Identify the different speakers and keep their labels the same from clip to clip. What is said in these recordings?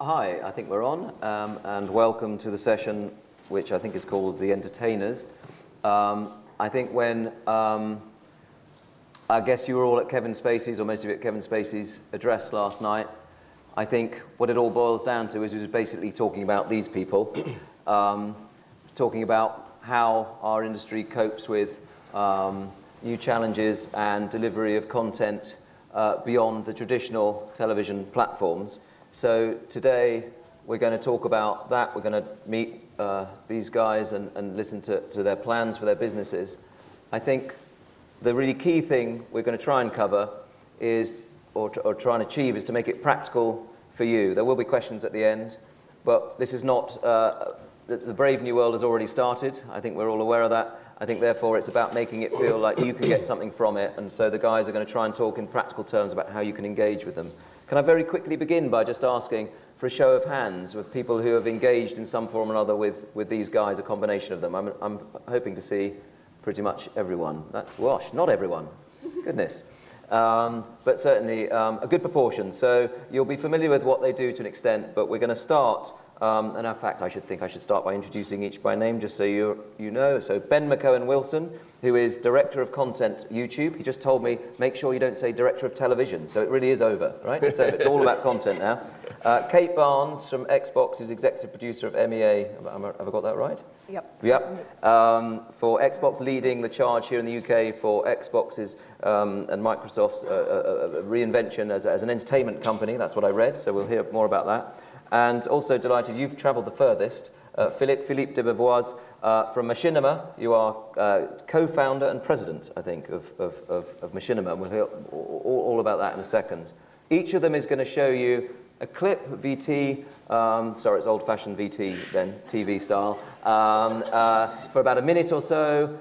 Speaker 1: Hi, I think we're on, and welcome to the session, which I think is called The Entertainers. I think when, I guess you were all at Kevin Spacey's, or most of you at Kevin Spacey's address last night, I think what it all boils down to is he was basically talking about these people, talking about how our industry copes with new challenges and delivery of content beyond the traditional television platforms. So today we're going to talk about that. We're going to meet these guys and listen to their plans for their businesses. I think the really key thing we're going to try and cover is, or try and achieve, is to make it practical for you. There will be questions at the end, but this is not, the Brave New World has already started. I think we're all aware of that. I think therefore it's about making it feel like you can get something from it, and so the guys are going to try and talk in practical terms about how you can engage with them. Can I very quickly begin by just asking for a show of hands with people who have engaged in some form or another with these guys, a combination of them? I'm hoping to see pretty much everyone. That's wash, not everyone, goodness. But certainly a good proportion. So you'll be familiar with what they do to an extent, but we're going to start, and in fact I should start by introducing each by name just so you know. So Ben McCohen-Wilson, who is Director of Content YouTube. He just told me, make sure you don't say Director of Television. So it really is over, right? It's over. It's all about content now. Kate Barnes from Xbox, who's Executive Producer of MEA. Have I got that right?
Speaker 2: Yep.
Speaker 1: Yep. For Xbox, leading the charge here in the UK for Xbox's and Microsoft's reinvention as an entertainment company. That's what I read, so we'll hear more about that. And also delighted, you've travelled the furthest. Philippe de Beauvois from Machinima. You are co-founder and president, I think, of Machinima. We'll hear all about that in a second. Each of them is going to show you a clip, VT, sorry, it's old-fashioned VT then, TV style, for about a minute or so,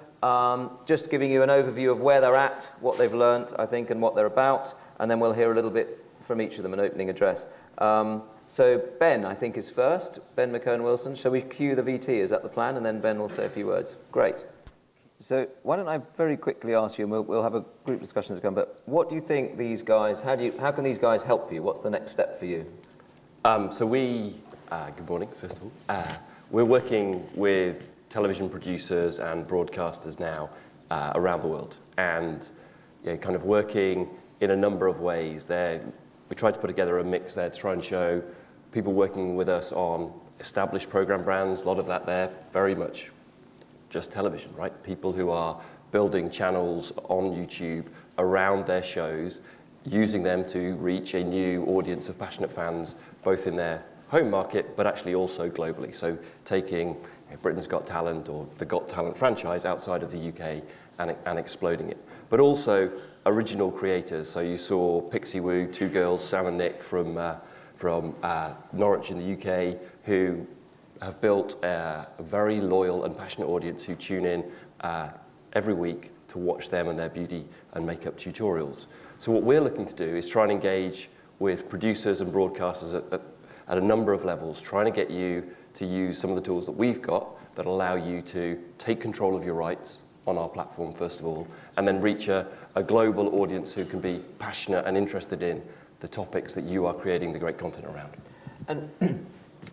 Speaker 1: just giving you an overview of where they're at, what they've learnt, I think, and what they're about, and then we'll hear a little bit from each of them, an opening address. So Ben, I think, is first. Ben McCohen-Wilson. Shall we cue the VT? Is that the plan? And then Ben will say a few words. Great. So why don't I very quickly ask you, and we'll have a group discussion to come, but what do you think these guys, how can these guys help you? What's the next step for you?
Speaker 3: So we, good morning, first of all. We're working with television producers and broadcasters now around the world, and kind of working in a number of ways. We tried to put together a mix there to try and show people working with us on established program brands, a lot of that there, very much just television, right? People who are building channels on YouTube around their shows, using them to reach a new audience of passionate fans, both in their home market, but actually also globally. So taking Britain's Got Talent or the Got Talent franchise outside of the UK and exploding it. But also original creators. So you saw Pixie Woo, two girls, Sam and Nick from Norwich in the UK, who have built a very loyal and passionate audience who tune in every week to watch them and their beauty and makeup tutorials. So what we're looking to do is try and engage with producers and broadcasters at a number of levels, trying to get you to use some of the tools that we've got that allow you to take control of your rights on our platform, first of all, and then reach a global audience who can be passionate and interested in the topics that you are creating the great content around.
Speaker 1: And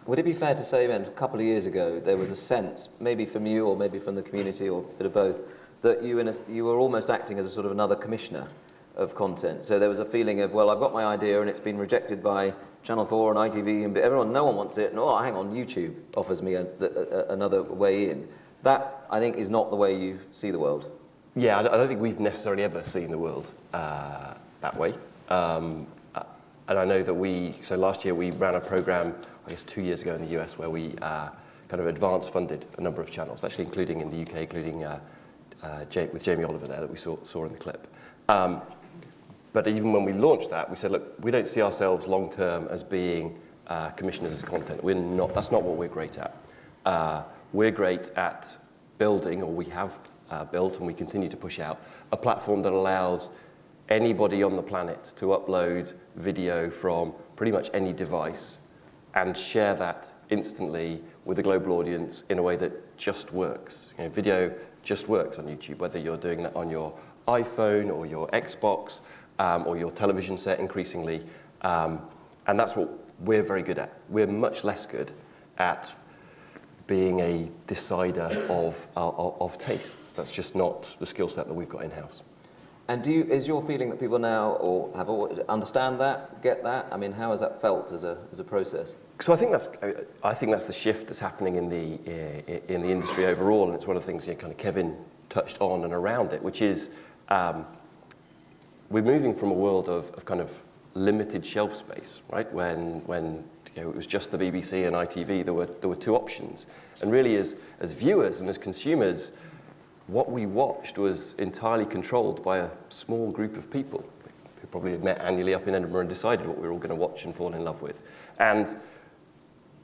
Speaker 1: would it be fair to say, Ben, a couple of years ago, there was a sense, maybe from you or maybe from the community or a bit of both, that you were almost acting as a sort of another commissioner of content. So there was a feeling of, well, I've got my idea and it's been rejected by Channel 4 and ITV and everyone, no one wants it, and hang on, YouTube offers me another way in. That, I think, is not the way you see the world.
Speaker 3: Yeah, I don't think we've necessarily ever seen the world that way. And I know that so last year we ran a program, I guess 2 years ago in the US, where we kind of advance funded a number of channels, actually including in the UK, including with Jamie Oliver there that we saw in the clip. But even when we launched that, we said, look, we don't see ourselves long term as being commissioners of content. That's not what we're great at. We're great at building, or we have built and we continue to push out, a platform that allows anybody on the planet to upload video from pretty much any device and share that instantly with a global audience in a way that just works. Video just works on YouTube, whether you're doing that on your iPhone or your Xbox or your television set increasingly. And that's what we're very good at. We're much less good at being a decider of tastes. That's just not the skill set that we've got in-house.
Speaker 1: And is your feeling that people now or have understand that, get that? I mean, how has that felt as a process?
Speaker 3: So I think that's the shift that's happening in the industry overall, and it's one of the things kind of Kevin touched on and around it, which is we're moving from a world of kind of limited shelf space, right? When it was just the BBC and ITV, there were two options, and really as viewers and as consumers, what we watched was entirely controlled by a small group of people who probably had met annually up in Edinburgh and decided what we were all going to watch and fall in love with. And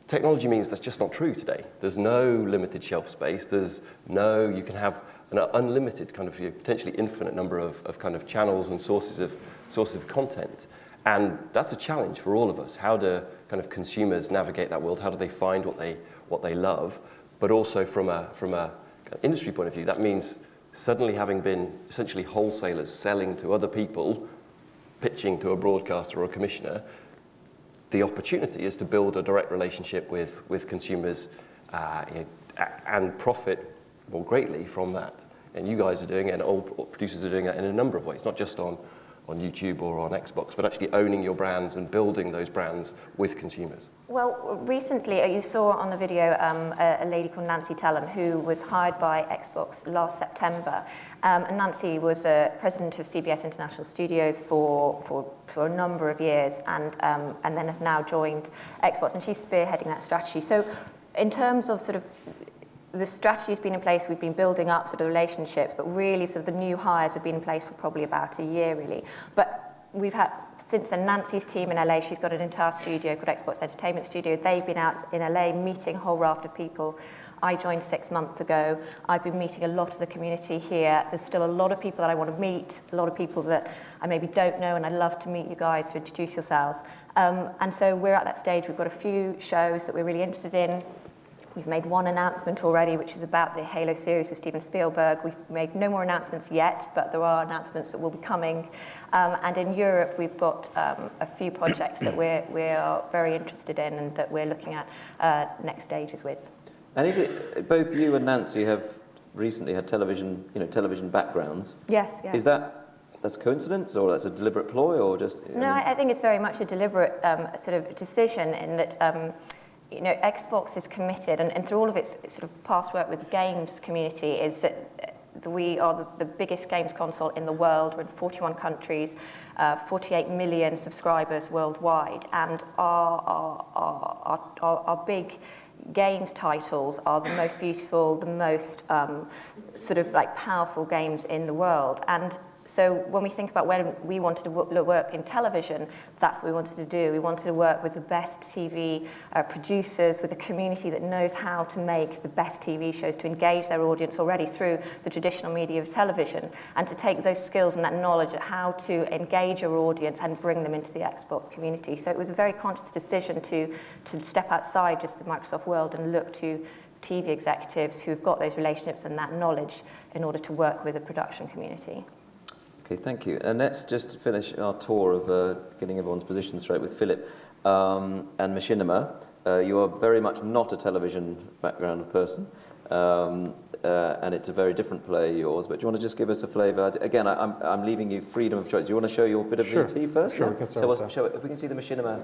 Speaker 3: technology means that's just not true today. There's no limited shelf space. You can have an unlimited kind of potentially infinite number of kind of channels and sources of content. And that's a challenge for all of us. How do kind of consumers navigate that world? How do they find what they love? But also from a industry point of view, that means suddenly having been essentially wholesalers selling to other people, pitching to a broadcaster or a commissioner, the opportunity is to build a direct relationship with consumers and profit more greatly from that. And you guys are doing it, and all producers are doing it in a number of ways, not just on YouTube or on Xbox, but actually owning your brands and building those brands with consumers.
Speaker 2: Well, recently you saw on the video a lady called Nancy Tellum, who was hired by Xbox last September. And Nancy was president of CBS International Studios for a number of years, and then has now joined Xbox, and she's spearheading that strategy. So in terms of sort of the strategy's been in place, we've been building up sort of relationships, but really sort of the new hires have been in place for probably about a year, really. But we've had, since then, Nancy's team in LA, she's got an entire studio called Xbox Entertainment Studio. They've been out in LA meeting a whole raft of people. I joined 6 months ago. I've been meeting a lot of the community here. There's still a lot of people that I want to meet, a lot of people that I maybe don't know, and I'd love to meet you guys to introduce yourselves. And so we're at that stage. We've got a few shows that we're really interested in. We've made one announcement already, which is about the Halo series with Steven Spielberg. We've made no more announcements yet, but there are announcements that will be coming. And in Europe, we've got a few projects that we are very interested in and that we're looking at next stages with.
Speaker 1: And is it both you and Nancy have recently had television backgrounds?
Speaker 2: Yes, yes.
Speaker 1: Is that's a coincidence, or that's a deliberate ploy, or just?
Speaker 2: No, I think it's very much a deliberate sort of decision in that. Xbox is committed, and through all of its sort of past work with the games community, is that we are the biggest games console in the world. We're in 41 countries, 48 million subscribers worldwide, and our big games titles are the most beautiful, the most sort of like powerful games in the world. And so when we think about when we wanted to work in television, that's what we wanted to do. We wanted to work with the best TV producers, with a community that knows how to make the best TV shows, to engage their audience already through the traditional media of television, and to take those skills and that knowledge of how to engage your audience and bring them into the Xbox community. So it was a very conscious decision to step outside just the Microsoft world and look to TV executives who've got those relationships and that knowledge in order to work with the production community.
Speaker 1: Okay, thank you. And let's just finish our tour of getting everyone's position straight with Philip and Machinima. You are very much not a television background person, and it's a very different play, yours. But do you want to just give us a flavour? Again, I'm leaving you freedom of choice. Do you want to show your bit of VT first?
Speaker 4: Sure, we can start with that.
Speaker 1: Show it. If we can see the Machinima.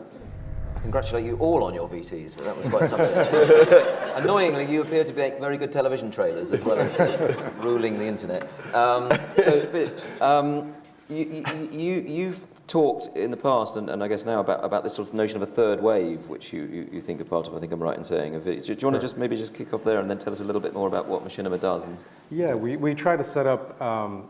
Speaker 1: I congratulate you all on your VTs, but that was quite something. Annoyingly, you appear to make very good television trailers as well as ruling the internet. So, Philip, you've talked in the past, and I guess now, about this sort of notion of a third wave, which you think are part of. I think I'm right in saying. Do you want to just kick off there and then tell us a little bit more about what Machinima does?
Speaker 4: Yeah, we try to set up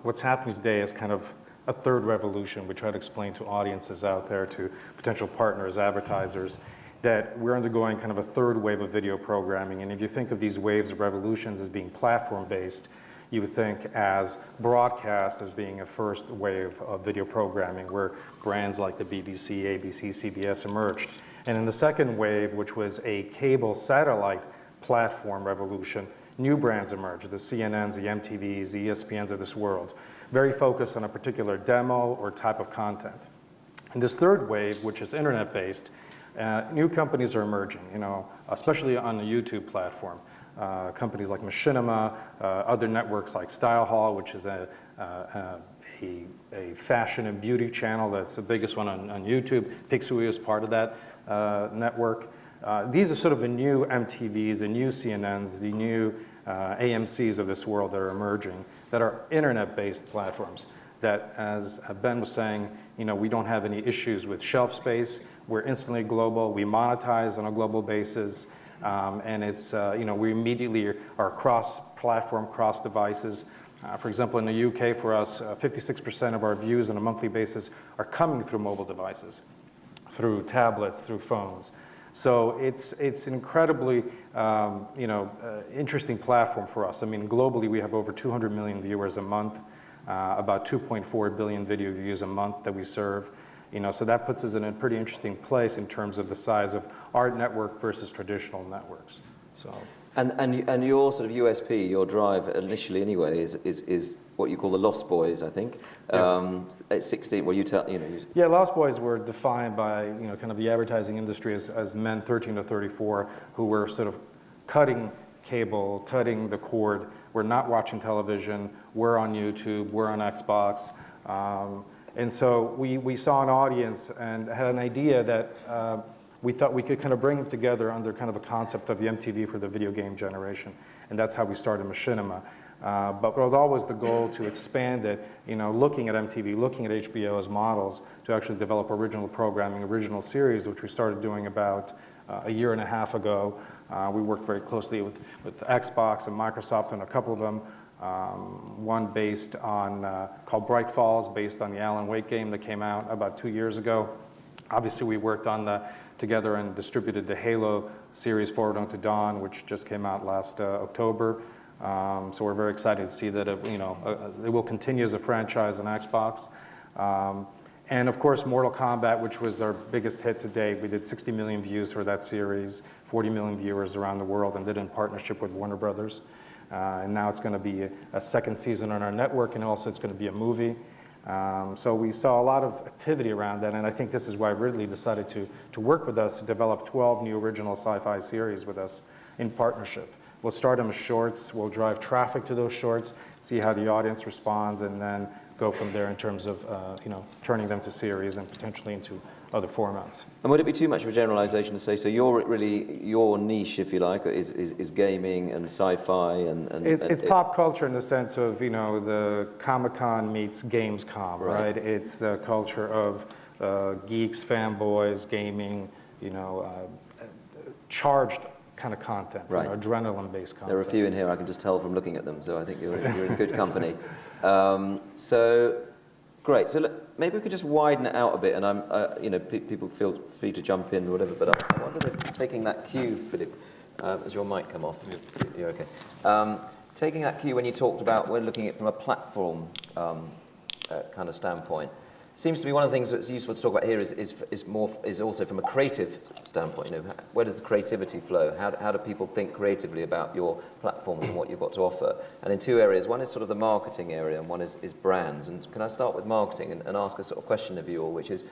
Speaker 4: what's happening today as kind of a third revolution. We try to explain to audiences out there, to potential partners, advertisers, that we're undergoing kind of a third wave of video programming. And if you think of these waves of revolutions as being platform-based, you would think as broadcast as being a first wave of video programming, where brands like the BBC, ABC, CBS emerged. And in the second wave, which was a cable satellite platform revolution, new brands emerged, the CNNs, the MTVs, the ESPNs of this world, very focused on a particular demo or type of content. And this third wave, which is internet-based, New companies are emerging, you know, especially on the YouTube platform. Companies like Machinima, other networks like Style Hall, which is a fashion and beauty channel that's the biggest one on YouTube. Pixui is part of that network. These are sort of the new MTVs, the new CNNs, the new AMCs of this world that are emerging, that are internet-based platforms. That, as Ben was saying, you know, we don't have any issues with shelf space. We're instantly global. We monetize on a global basis. And it's, you know, we immediately are cross-platform, cross-devices. For example, in the UK for us, 56% of our views on a monthly basis are coming through mobile devices, through tablets, through phones. So it's an incredibly, you know, interesting platform for us. I mean, globally, we have over 200 million viewers a month, about 2.4 billion video views a month that we serve. You know, so that puts us in a pretty interesting place in terms of the size of our network versus traditional networks. So.
Speaker 1: And your sort of USP, your drive initially anyway, is what you call the Lost Boys, I think.
Speaker 4: Yeah.
Speaker 1: At 16, well, you tell, you know.
Speaker 4: Yeah, Lost Boys were defined by, you know, kind of the advertising industry as men 13 to 34 who were sort of cutting cable, cutting the cord. We're not watching television. We're on YouTube. We're on Xbox. And so we saw an audience and had an idea that we thought we could kind of bring them together under kind of a concept of the MTV for the video game generation. And that's how we started Machinima. But with always the goal to expand it, you know, looking at MTV, looking at HBO as models to actually develop original programming, original series, which we started doing about a year and a half ago. We worked very closely with Xbox and Microsoft on a couple of them. One based on, called Bright Falls, based on the Alan Wake game that came out about 2 years ago. Obviously, we worked on together and distributed the Halo series Forward Unto Dawn, which just came out last October. So we're very excited to see that it, you know, it will continue as a franchise on Xbox. And of course, Mortal Kombat, which was our biggest hit to date. We did 60 million views for that series, 40 million viewers around the world, and did it in partnership with Warner Brothers. And now it's going to be a second season on our network, and also it's going to be a movie. So we saw a lot of activity around that, and I think this is why Ridley decided to work with us to develop 12 new original sci-fi series with us in partnership. We'll start them as shorts, we'll drive traffic to those shorts, see how the audience responds, and then go from there in terms of you know, turning them to series and potentially into other formats.
Speaker 1: And would it be too much of a generalization to say, so you're really, your niche, if you like, is gaming and sci-fi and
Speaker 4: it's pop culture in the sense of, you know, the Comic-Con meets Gamescom, right? It's the culture of geeks, fanboys, gaming, you know, charged kind of content, you know, adrenaline-based content.
Speaker 1: There are a few in here I can just tell from looking at them, so I think you're in good company. So, great. So maybe we could just widen it out a bit, and I'm, you know, people feel free to jump in or whatever. But I wonder if taking that cue, Philip, as your mic come off, you're okay. Taking that cue when you talked about we're looking at it from a platform kind of standpoint. Seems to be one of the things that's useful to talk about here is also from a creative standpoint. You know, where does the creativity flow? How do people think creatively about your platforms and what you've got to offer? And in two areas, one is sort of the marketing area, and one is brands. And can I start with marketing and ask a sort of question of you all, which is,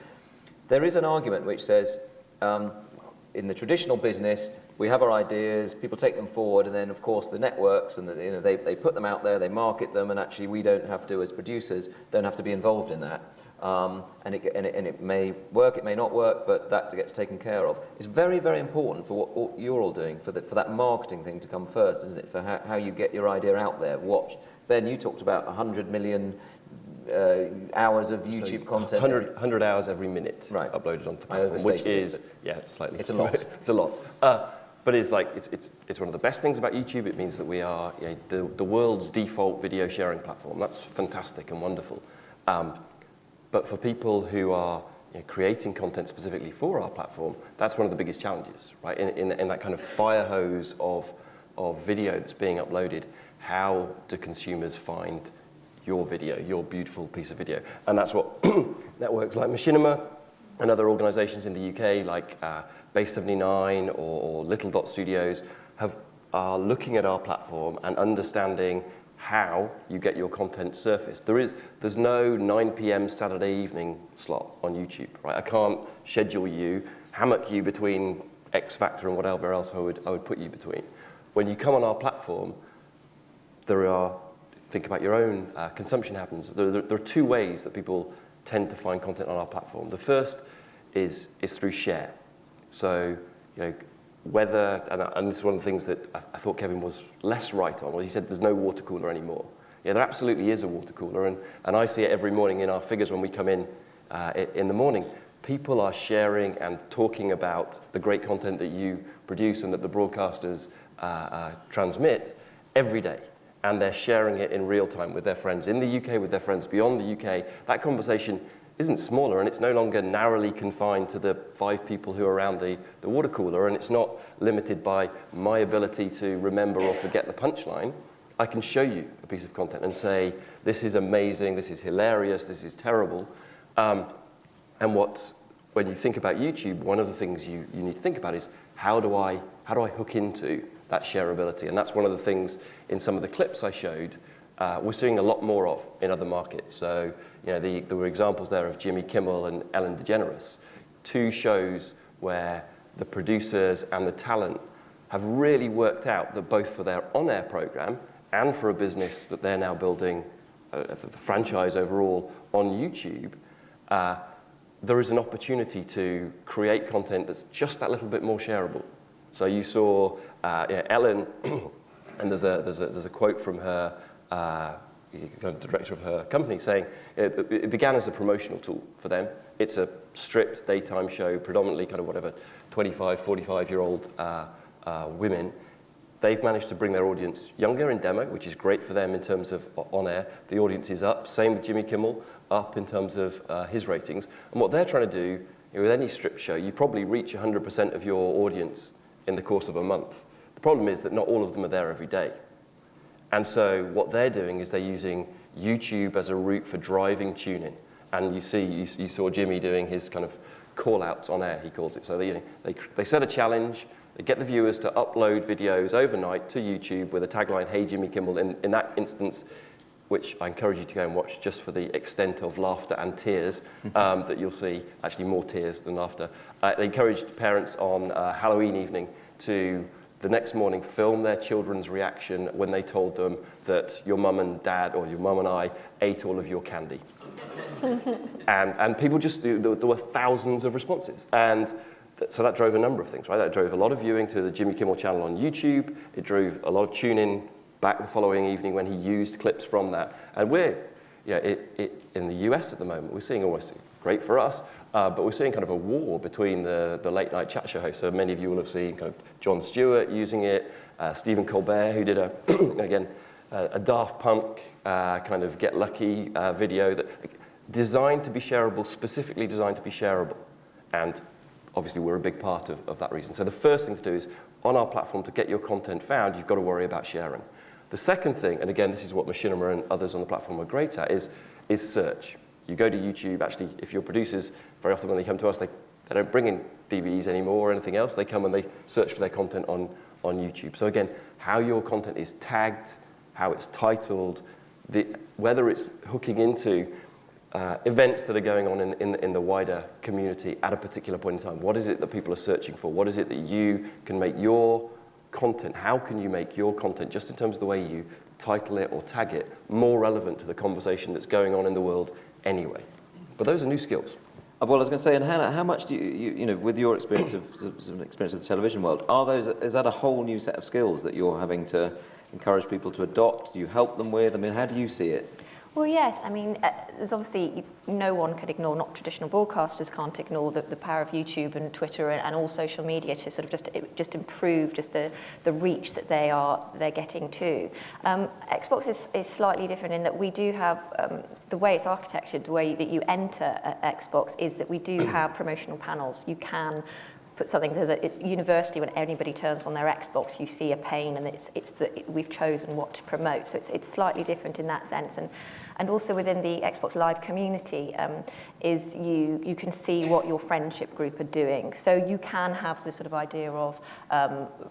Speaker 1: there is an argument which says, in the traditional business, we have our ideas, people take them forward, and then of course the networks and you know, they put them out there, they market them, and actually we don't have to, as producers, don't have to be involved in that. And it may work, it may not work, but that gets taken care of. It's very, very important for what you're all doing, for that marketing thing to come first, isn't it? For how you get your idea out there, watched. Ben, you talked about 100 million hours of YouTube content.
Speaker 3: 100 hours every minute uploaded onto the platform, which is, slightly.
Speaker 1: It's a lot.
Speaker 3: It's a lot. But it's like, it's one of the best things about YouTube. It means that we are, you know, the world's default video sharing platform. That's fantastic and wonderful. But for people who are, you know, creating content specifically for our platform, that's one of the biggest challenges, right? In that kind of fire hose of video that's being uploaded, how do consumers find your video, your beautiful piece of video? And that's what networks like Machinima and other organizations in the UK, like Base 79 or Little Dot Studios, are looking at our platform and understanding how you get your content surfaced. There's no 9 p.m. Saturday evening slot on YouTube, right? I can't schedule you hammock you between X Factor and whatever else I would put you between. When you come on our platform, think about your own consumption patterns. There are two ways that people tend to find content on our platform. The first is through share. So, whether, and this is one of the things that I thought Kevin was less right on, he said there's no water cooler anymore. Yeah, there absolutely is a water cooler, and I see it every morning in our figures when we come in the morning. People are sharing and talking about the great content that you produce and that the broadcasters transmit every day. And they're sharing it in real time with their friends in the UK, with their friends beyond the UK. That conversation isn't smaller, and it's no longer narrowly confined to the 5 people who are around the water cooler, and it's not limited by my ability to remember or forget the punchline. I can show you a piece of content and say, this is amazing, this is hilarious, this is terrible. And when you think about YouTube, one of the things you need to think about is how do I hook into that shareability? And that's one of the things in some of the clips I showed we're seeing a lot more of in other markets. So there were examples there of Jimmy Kimmel and Ellen DeGeneres, 2 shows where the producers and the talent have really worked out that both for their on-air program and for a business that they're now building, the franchise overall on YouTube, there is an opportunity to create content that's just that little bit more shareable. So you saw Ellen, and there's a quote from her, the director of her company, saying it began as a promotional tool for them. It's a stripped daytime show, predominantly kind of whatever 25, 45-year-old women. They've managed to bring their audience younger in demo, which is great for them in terms of on-air. The audience is up. Same with Jimmy Kimmel, up in terms of his ratings. And what they're trying to do, with any strip show, you probably reach 100% of your audience in the course of a month. The problem is that not all of them are there every day. And so what they're doing is they're using YouTube as a route for driving tune-in. And you saw Jimmy doing his kind of call-outs on air, he calls it. So they set a challenge. They get the viewers to upload videos overnight to YouTube with a tagline, "Hey Jimmy Kimmel," in that instance, which I encourage you to go and watch just for the extent of laughter and tears that you'll see, actually more tears than laughter. They encouraged parents on Halloween evening to, the next morning, film their children's reaction when they told them that your mum and dad, or your mum and I, ate all of your candy. and people there were thousands of responses. And so that drove a number of things, right? That drove a lot of viewing to the Jimmy Kimmel channel on YouTube. It drove a lot of tune-in back the following evening when he used clips from that. And we're, in the US at the moment, we're seeing almost, great for us, but we're seeing kind of a war between the late night chat show hosts. So many of you will have seen kind of Jon Stewart using it, Stephen Colbert, who did a Daft Punk kind of Get Lucky video that designed to be shareable, specifically designed to be shareable. And obviously, we're a big part of that reason. So the first thing to do is, on our platform, to get your content found, you've got to worry about sharing. The second thing, and again, this is what Machinima and others on the platform are great at, is search. You go to YouTube, actually, if your producers, very often when they come to us, they don't bring in DVDs anymore or anything else. They come and they search for their content on YouTube. So again, how your content is tagged, how it's titled, whether it's hooking into events that are going on in the wider community at a particular point in time. What is it that people are searching for? What is it that you can make your content, how can you make your content, just in terms of the way you title it or tag it, more relevant to the conversation that's going on in the world anyway? But those are new skills.
Speaker 1: Well, I was going to say, and Hannah, how much do you with your experience of the television world, is that a whole new set of skills that you're having to encourage people to adopt? Do you help them with? I mean, how do you see it?
Speaker 2: Well, yes. I mean, there's obviously no one can ignore, not traditional broadcasters can't ignore the power of YouTube and Twitter and all social media to sort of just improve just the reach that they're getting to. Xbox is slightly different in that we do have the way it's architectured, the way that you enter Xbox is that we do have promotional panels. You can put something that universally, when anybody turns on their Xbox, you see a pane, and it's that we've chosen what to promote. So it's slightly different in that sense, and also within the Xbox Live community, is you can see what your friendship group are doing. So you can have the sort of idea of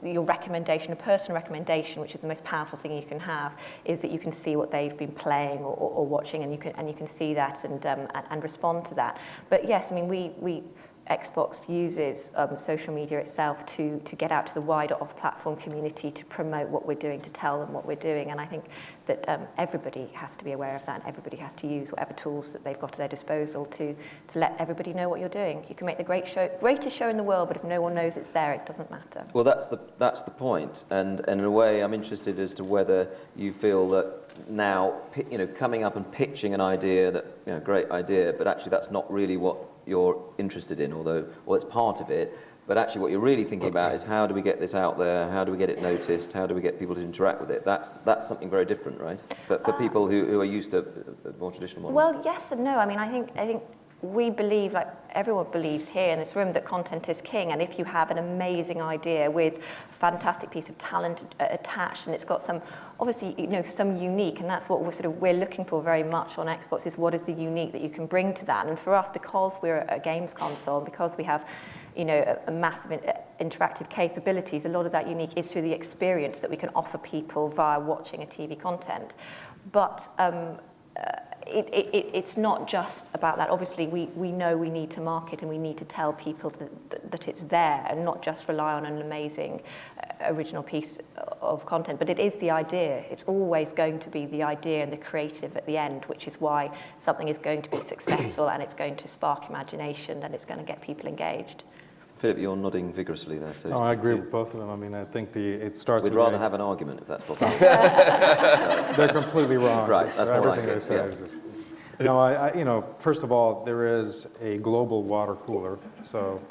Speaker 2: your recommendation, a personal recommendation, which is the most powerful thing you can have, is that you can see what they've been playing or watching, and you can see that and respond to that. But yes, I mean we Xbox uses social media itself to get out to the wider off-platform community, to promote what we're doing, to tell them what we're doing. And I think that everybody has to be aware of that, and everybody has to use whatever tools that they've got at their disposal to let everybody know what you're doing. You can make the greatest show in the world, but if no one knows it's there, it doesn't matter.
Speaker 1: Well, that's the point. And in a way, I'm interested as to whether you feel that now, coming up and pitching an idea that, great idea, but actually that's not really what you're interested in, well, it's part of it, but actually what you're really thinking about is how do we get this out there, how do we get it noticed, how do we get people to interact with it? That's something very different, right? For people who are used to a more traditional model.
Speaker 2: Well, yes and no. I mean, I think we believe, like everyone believes here in this room, that content is king. And if you have an amazing idea with a fantastic piece of talent attached, and it's got some, obviously, some unique, and that's what we're looking for very much on Xbox, is what is the unique that you can bring to that. And for us, because we're a games console, and because we have, a massive interactive capabilities, a lot of that unique is through the experience that we can offer people via watching a TV content. But it's not just about that. Obviously, we know we need to market and we need to tell people that it's there, and not just rely on an amazing original piece of content. But it is the idea. It's always going to be the idea and the creative at the end, which is why something is going to be successful, and it's going to spark imagination, and it's going to get people engaged.
Speaker 1: Philip, you're nodding vigorously there. So
Speaker 4: I agree with both of them. I mean, I think it starts
Speaker 1: We'd
Speaker 4: with...
Speaker 1: rather have an argument, if that's possible.
Speaker 4: They're completely wrong.
Speaker 1: Right, that's more
Speaker 4: everything
Speaker 1: like
Speaker 4: they
Speaker 1: it,
Speaker 4: say
Speaker 1: yeah.
Speaker 4: is... No, first of all, there is a global water cooler, so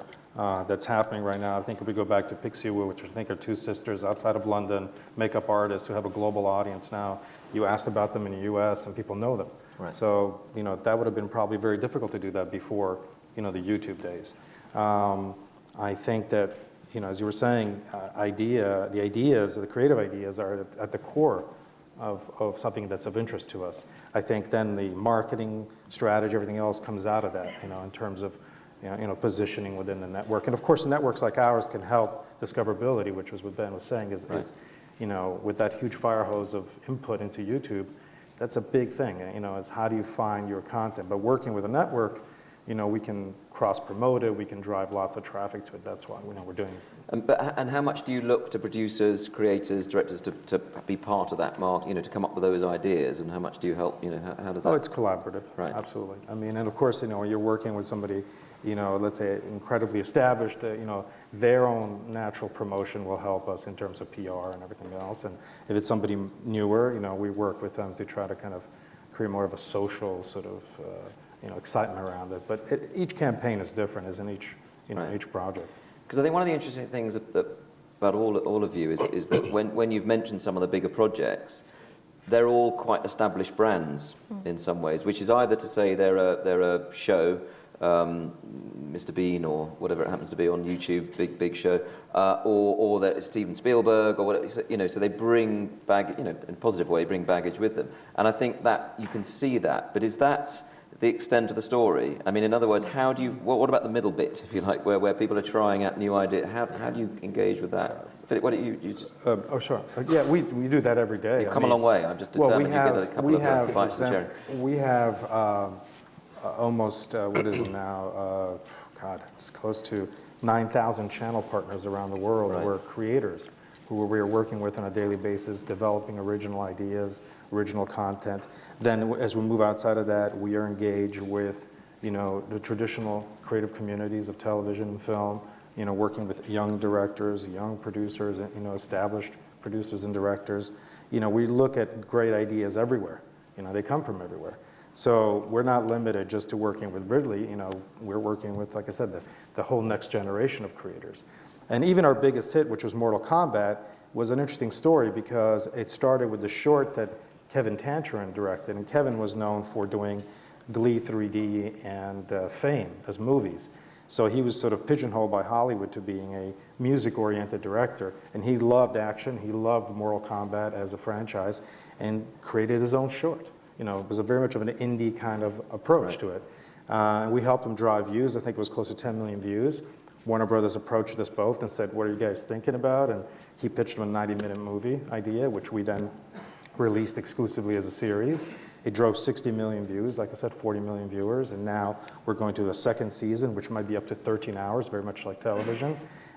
Speaker 4: that's happening right now. I think if we go back to Pixie Woo, which I think are two sisters outside of London, makeup artists who have a global audience now, you asked about them in the US and people know them.
Speaker 1: Right.
Speaker 4: So, that would have been probably very difficult to do that before, the YouTube days. I think that, as you were saying, the creative ideas are at the core of something that's of interest to us. I think then the marketing strategy, everything else comes out of that, in terms of, positioning within the network. And of course, networks like ours can help discoverability, which was what Ben was saying, is with that huge fire hose of input into YouTube, that's a big thing, is how do you find your content? But working with a network, we can cross-promote it, we can drive lots of traffic to it. That's why we're doing this.
Speaker 1: And how much do you look to producers, creators, directors to be part of that market, to come up with those ideas, and how much do you help, how does that?
Speaker 4: Oh, it's collaborative,
Speaker 1: right.
Speaker 4: Absolutely. I mean, and of course, when you're working with somebody, let's say incredibly established, their own natural promotion will help us in terms of PR and everything else. And if it's somebody newer, we work with them to try to kind of create more of a social sort of, excitement around it. But each campaign is different, isn't each,
Speaker 1: right.
Speaker 4: each project.
Speaker 1: Because I think one of the interesting things about all of you is that when you've mentioned some of the bigger projects, they're all quite established brands in some ways, which is either to say they're a show, Mr. Bean or whatever it happens to be on YouTube, big show, or that it's Steven Spielberg or whatever. So they bring baggage, in a positive way, bring baggage with them. And I think that you can see that. But is that the extent of the story? I mean, in other words, how do you? What about the middle bit, if you like, where people are trying out new ideas? How do you engage with that? Philip, why don't you just?
Speaker 4: Oh, sure. Yeah, we do that every day.
Speaker 1: You've come a long way. I'm just determined you get a couple of bites to share.
Speaker 4: We have almost what is it now? It's close to 9,000 channel partners around the world who are creators, who we are working with on a daily basis, developing original ideas, original content. Then as we move outside of that, we are engaged with, the traditional creative communities of television and film, working with young directors, young producers, established producers and directors. We look at great ideas everywhere. They come from everywhere. So we're not limited just to working with Ridley. We're working with, like I said, the whole next generation of creators. And even our biggest hit, which was Mortal Kombat, was an interesting story because it started with the short that Kevin Tancharoen directed. And Kevin was known for doing Glee 3D and Fame as movies. So he was sort of pigeonholed by Hollywood to being a music-oriented director. And he loved action. He loved Mortal Kombat as a franchise and created his own short. It was very much of an indie kind of approach to it. And we helped him drive views. I think it was close to 10 million views. Warner Brothers approached us both and said, what are you guys thinking about? And he pitched him a 90-minute movie idea, which we then released exclusively as a series. It drove 60 million views, like I said, 40 million viewers, and now we're going to a second season, which might be up to 13 hours, very much like television,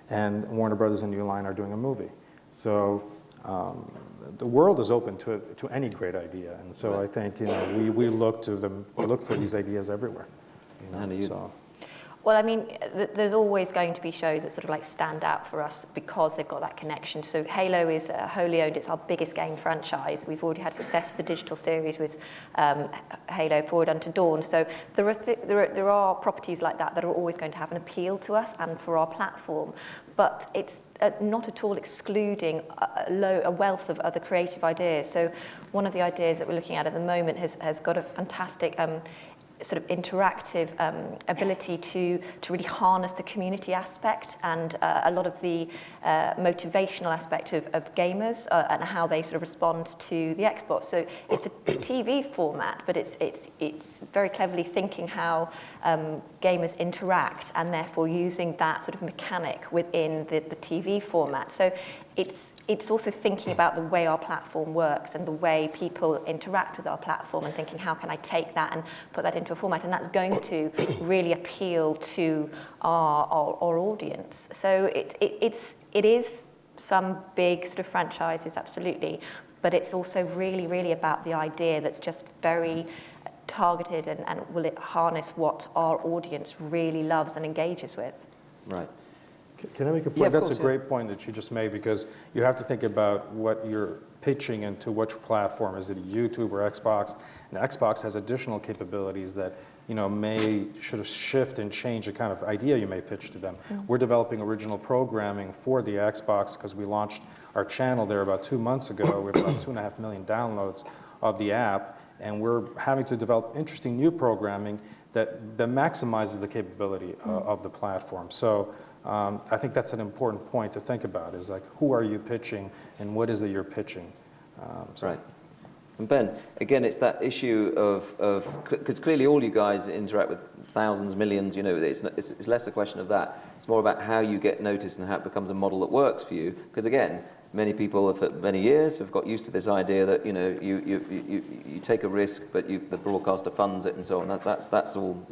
Speaker 4: and Warner Brothers and New Line are doing a movie. So the world is open to any great idea, and so I think we look to them, we look for these ideas everywhere.
Speaker 2: Well, I mean, there's always going to be shows that sort of like stand out for us because they've got that connection. So Halo is wholly owned. It's our biggest game franchise. We've already had success with the digital series with Halo Forward Unto Dawn. So there are properties like that that are always going to have an appeal to us and for our platform. But it's not at all excluding a wealth of other creative ideas. So one of the ideas that we're looking at the moment has got a fantastic sort of interactive ability to really harness the community aspect and a lot of the motivational aspect of gamers and how they sort of respond to the Xbox. So it's a TV format, but it's very cleverly thinking how gamers interact and therefore using that sort of mechanic within the TV format. So it's also thinking about the way our platform works and the way people interact with our platform and thinking, how can I take that and put that into a format? And that's going to really appeal to our audience. So it is some big sort of franchises, absolutely, but it's also really, really about the idea that's just very targeted and will it harness what our audience really loves and engages with.
Speaker 1: Right.
Speaker 4: Can I make a point?
Speaker 1: Yeah,
Speaker 4: That's
Speaker 1: course,
Speaker 4: a great point that you just made, because you have to think about what you're pitching into which platform. Is it YouTube or Xbox? And Xbox has additional capabilities that may sort of shift and change the kind of idea you may pitch to them. Mm-hmm. We're developing original programming for the Xbox because we launched our channel there about 2 months ago. We have about 2.5 million downloads of the app, and we're having to develop interesting new programming that maximizes the capability of the platform. So I think that's an important point to think about, is like, who are you pitching and what is it you're pitching?
Speaker 1: Right. And Ben, again, it's that issue of because clearly all you guys interact with thousands, millions, it's less a question of that. It's more about how you get noticed and how it becomes a model that works for you. Because again, many people for many years have got used to this idea that you take a risk, but the broadcaster funds it and so on. That's all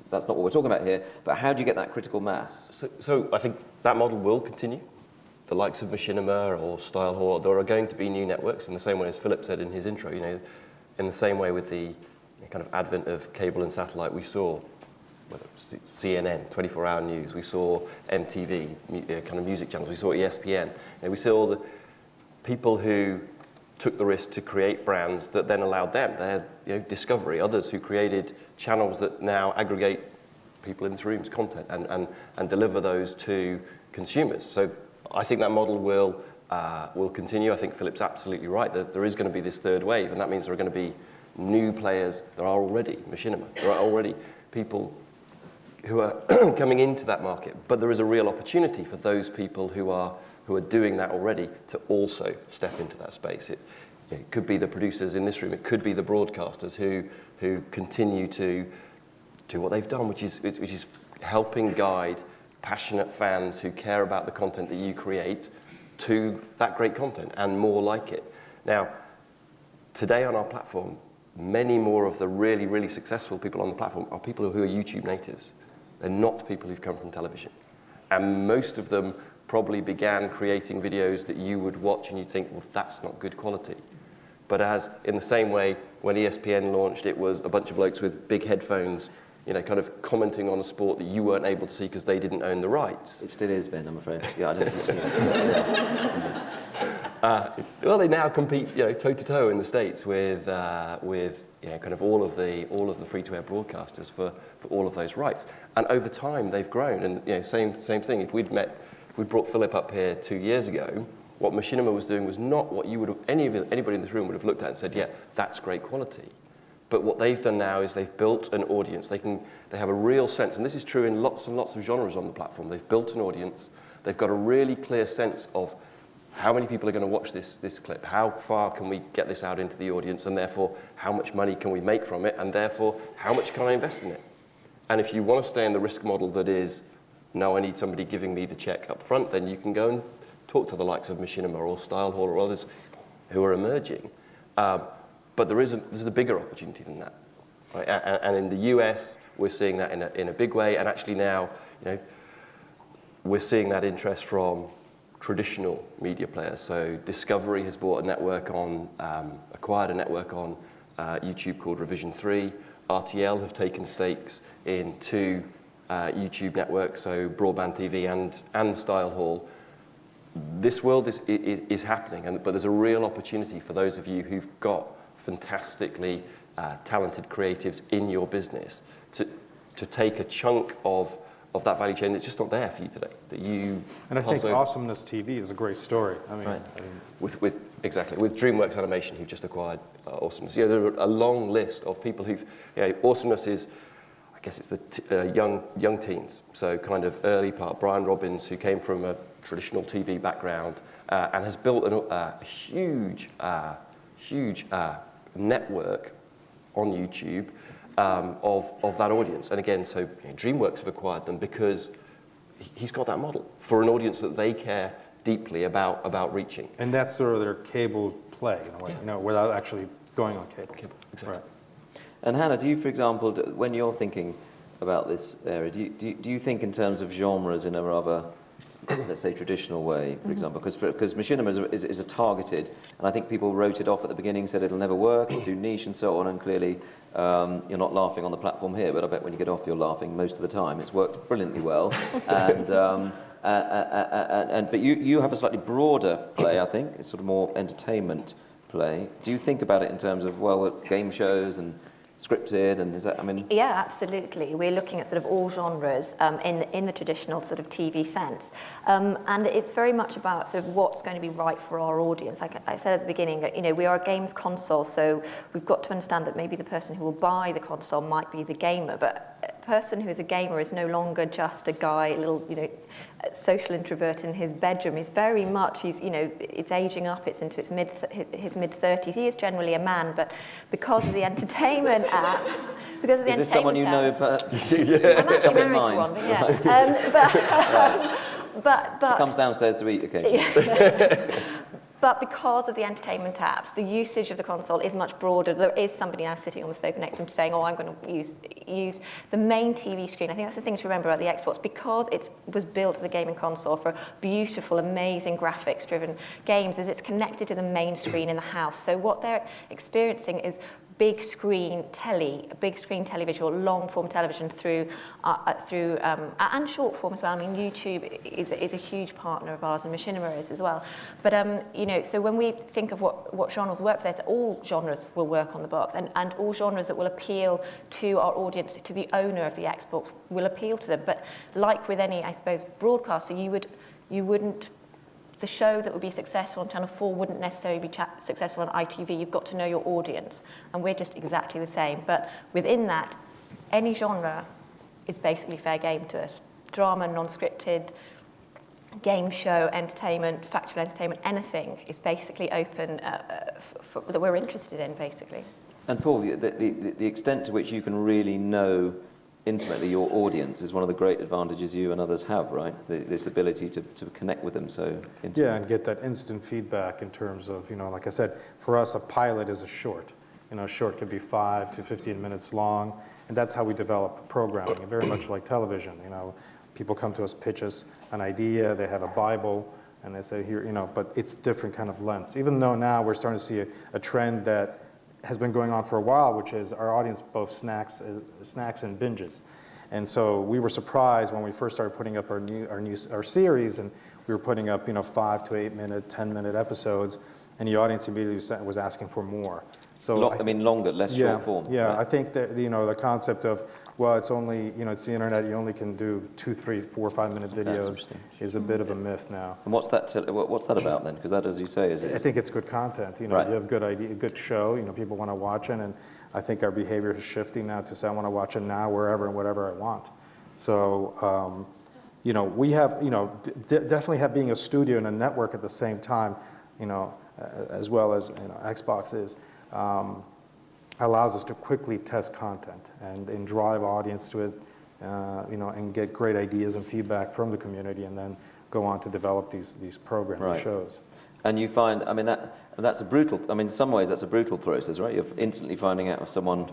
Speaker 1: that's not what we're talking about here. But how do you get that critical mass?
Speaker 3: So I think that model will continue. The likes of Machinima or Style Hall, there are going to be new networks in the same way as Philip said in his intro. In the same way with the kind of advent of cable and satellite, we saw whether it was CNN, 24-hour news, we saw MTV, kind of music channels, we saw ESPN. We saw all the people who took the risk to create brands that then allowed them, they had Discovery, others who created channels that now aggregate people in this room's content and deliver those to consumers. So I think that model will continue. I think Philip's absolutely right that there is going to be this third wave, and that means there are going to be new players. There are already Machinima. There are already people who are coming into that market, but there is a real opportunity for those people who are doing that already to also step into that space. It could be the producers in this room. It could be the broadcasters who continue to do what they've done, which is helping guide passionate fans who care about the content that you create to that great content and more like it. Now, today on our platform, many more of the really, really successful people on the platform are people who are YouTube natives. They're not people who've come from television. And most of them probably began creating videos that you would watch and you'd think, well, that's not good quality. But as in the same way, when ESPN launched, it was a bunch of blokes with big headphones, kind of commenting on a sport that you weren't able to see because they didn't own the rights.
Speaker 1: It still is, Ben, I'm afraid. Yeah, I don't think it's
Speaker 3: well, they now compete, toe-to-toe in the States with kind of all of the free-to-air broadcasters for all of those rights. And over time, they've grown. And same thing. If we brought Philip up here 2 years ago, what Machinima was doing was not what you would have, anybody in this room would have looked at and said, yeah, that's great quality. But what they've done now is they've built an audience. They have a real sense, and this is true in lots and lots of genres on the platform. They've built an audience. They've got a really clear sense of how many people are going to watch this clip, how far can we get this out into the audience, and therefore how much money can we make from it, and therefore how much can I invest in it. And if you want to stay in the risk model that is, no, I need somebody giving me the check up front, then you can go and talk to the likes of Machinima or Style Hall or others who are emerging. But there's a bigger opportunity than that. Right? And in the US, we're seeing that in a big way. And actually now, we're seeing that interest from traditional media players. So Discovery has bought a network acquired a network on YouTube called Revision 3. RTL have taken stakes in 2 YouTube networks, so Broadband TV and Style Hall. This world is happening, but there's a real opportunity for those of you who've got fantastically talented creatives in your business to take a chunk of that value chain that's just not there for you today.
Speaker 4: And I think Awesomeness TV is a great story. I mean,
Speaker 1: right.
Speaker 3: With DreamWorks Animation, who've just acquired Awesomeness. There are a long list of people who've. Awesomeness is, I guess it's the young teens, so kind of early part. Brian Robbins, who came from a traditional TV background and has built a huge network on YouTube of that audience. And again, so DreamWorks have acquired them because he's got that model for an audience that they care deeply about reaching.
Speaker 4: And that's sort of their cable play, in a way, without actually going on cable.
Speaker 3: Exactly.
Speaker 4: Right.
Speaker 1: And Hannah, do you, for example, when you're thinking about this area, do you think in terms of genres in a rather, let's say, traditional way, for example? Because Machinima is a targeted, and I think people wrote it off at the beginning, said it'll never work, it's too niche and so on, and clearly you're not laughing on the platform here, but I bet when you get off you're laughing most of the time. It's worked brilliantly well. But you have a slightly broader play, I think. It's sort of more entertainment play. Do you think about it in terms of, game shows and scripted, and is that,
Speaker 2: Yeah, absolutely. We're looking at sort of all genres in the traditional sort of TV sense. And it's very much about sort of what's going to be right for our audience. Like I said at the beginning, we are a games console, so we've got to understand that maybe the person who will buy the console might be the gamer, but a person who is a gamer is no longer just a guy, a little, social introvert in his bedroom. He's very much, it's aging up, it's into his mid-30s. He is generally a man, but because of the entertainment apps,
Speaker 1: Is this someone you know?
Speaker 2: I'm actually married to one, but yeah. But
Speaker 1: Comes downstairs to eat occasionally.
Speaker 2: Yeah. But because of the entertainment apps, the usage of the console is much broader. There is somebody now sitting on the sofa next to him saying, I'm going to use the main TV screen. I think that's the thing to remember about the Xbox. Because it was built as a gaming console for beautiful, amazing, graphics-driven games, is it's connected to the main screen in the house. So what they're experiencing is big screen televisual, long form television through and short form as well. YouTube is a huge partner of ours, and Machinima is as well. But so when we think of what genres work for this, all genres will work on the box, and all genres that will appeal to our audience, to the owner of the Xbox, will appeal to them. But like with any, I suppose, broadcaster, you wouldn't. The show that would be successful on Channel 4 wouldn't necessarily be successful on ITV. You've got to know your audience, and we're just exactly the same. But within that, any genre is basically fair game to us. Drama, non-scripted, game show, entertainment, factual entertainment, anything is basically open that we're interested in, basically.
Speaker 1: And Paul, the extent to which you can really know intimately your audience is one of the great advantages you and others have, right? This ability to connect with them so intimately.
Speaker 4: Yeah, and get that instant feedback in terms of, like I said, for us, a pilot is a short. A short could be 5 to 15 minutes long, and that's how we develop programming, very much like television. People come to us, pitch us an idea, they have a Bible, and they say, here, but it's different kind of lens. Even though now we're starting to see a trend that has been going on for a while, which is our audience both snacks and binges. And so we were surprised when we first started putting up our series, and we were putting up 5 to 8 minute, 10-minute episodes, and the audience immediately was asking for more. So
Speaker 1: longer, less short form.
Speaker 4: Yeah,
Speaker 1: right?
Speaker 4: I think that the concept of, it's only it's the internet, you only can do 2, 3, 4, 5-minute videos is a bit of a myth now.
Speaker 1: And what's that about then? Because that, as you say, is
Speaker 4: I think it's good content.
Speaker 1: Right.
Speaker 4: You have good idea, good show. People want to watch it, and I think our behavior is shifting now to say I want to watch it now, wherever and whatever I want. So we have definitely have being a studio and a network at the same time, as well as Xbox is. Allows us to quickly test content and drive audience to it, and get great ideas and feedback from the community, and then go on to develop these programs and shows.
Speaker 1: And you find, I mean, that's a brutal, I mean, in some ways that's a brutal process, right? You're instantly finding out if someone